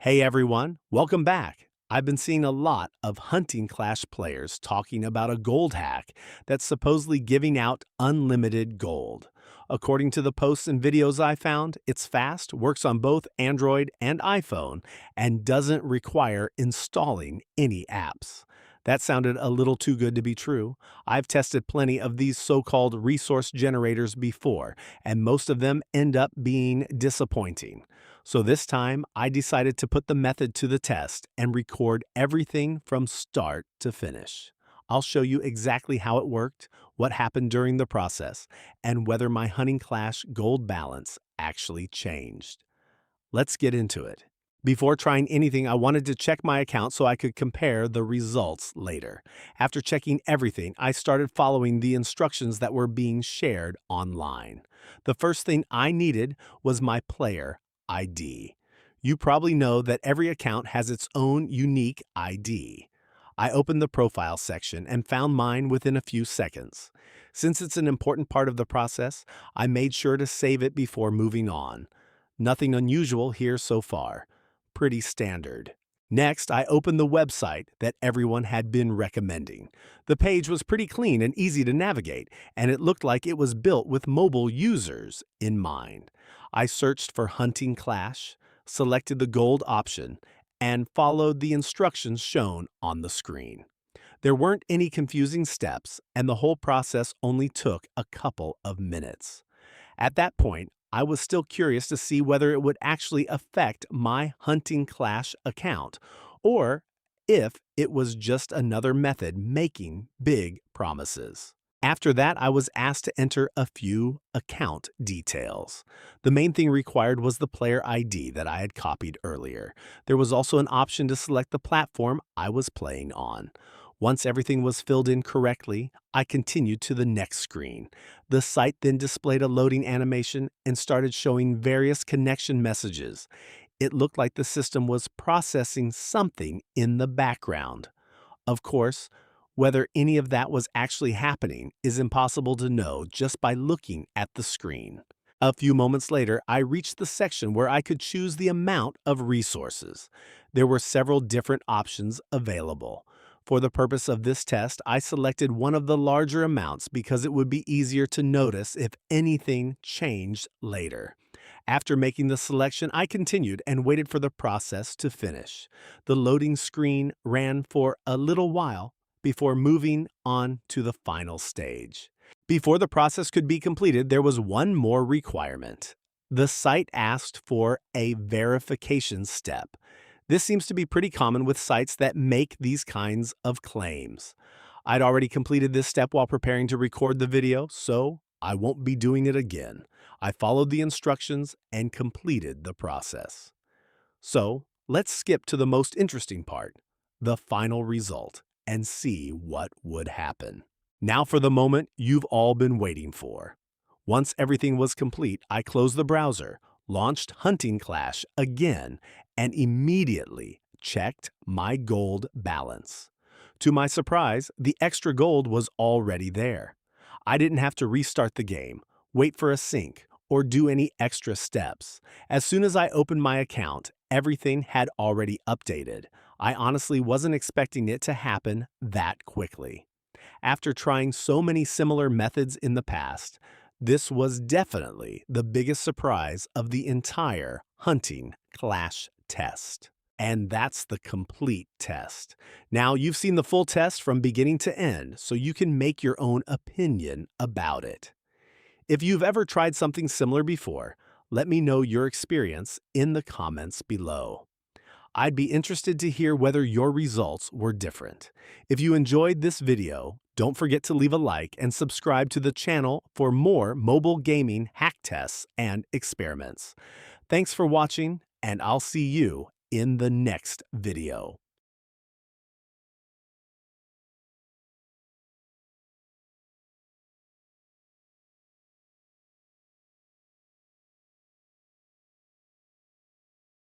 Hey everyone, welcome back. I've been seeing a lot of Hunting Clash players talking about a gold hack that's supposedly giving out unlimited gold. According to the posts and videos I found, it's fast, works on both Android and iPhone, and doesn't require installing any apps. That sounded a little too good to be true. I've tested plenty of these so-called resource generators before, and most of them end up being disappointing. So this time, I decided to put the method to the test and record everything from start to finish. I'll show you exactly how it worked, what happened during the process, and whether my Hunting Clash gold balance actually changed. Let's get into it. Before trying anything, I wanted to check my account so I could compare the results later. After checking everything, I started following the instructions that were being shared online. The first thing I needed was my player ID. You probably know that every account has its own unique ID. I opened the profile section and found mine within a few seconds. Since it's an important part of the process, I made sure to save it before moving on. Nothing unusual here so far. Pretty standard. Next, I opened the website that everyone had been recommending. The page was pretty clean and easy to navigate, and it looked like it was built with mobile users in mind. I searched for Hunting Clash, selected the gold option, and followed the instructions shown on the screen. There weren't any confusing steps, and the whole process only took a couple of minutes. At that point, I was still curious to see whether it would actually affect my Hunting Clash account, or if it was just another method making big promises. After that, I was asked to enter a few account details. The main thing required was the player ID that I had copied earlier. There was also an option to select the platform I was playing on. Once everything was filled in correctly, I continued to the next screen. The site then displayed a loading animation and started showing various connection messages. It looked like the system was processing something in the background. Of course, whether any of that was actually happening is impossible to know just by looking at the screen. A few moments later, I reached the section where I could choose the amount of resources. There were several different options available. For the purpose of this test, I selected one of the larger amounts because it would be easier to notice if anything changed later. After making the selection, I continued and waited for the process to finish. The loading screen ran for a little while before moving on to the final stage. Before the process could be completed, there was one more requirement. The site asked for a verification step. This seems to be pretty common with sites that make these kinds of claims. I'd already completed this step while preparing to record the video, so I won't be doing it again. I followed the instructions and completed the process. So, let's skip to the most interesting part, the final result, and see what would happen. Now for the moment you've all been waiting for. Once everything was complete, I closed the browser, launched Hunting Clash again, and immediately checked my gold balance. To my surprise, the extra gold was already there. I didn't have to restart the game, wait for a sync, or do any extra steps. As soon as I opened my account, everything had already updated. I honestly wasn't expecting it to happen that quickly. After trying so many similar methods in the past, this was definitely the biggest surprise of the entire Hunting Clash test. And that's the complete test. Now, you've seen the full test from beginning to end, so you can make your own opinion about it. If you've ever tried something similar before, let me know your experience in the comments below. I'd be interested to hear whether your results were different. If you enjoyed this video, don't forget to leave a like and subscribe to the channel for more mobile gaming hack tests and experiments. Thanks for watching, and I'll see you in the next video.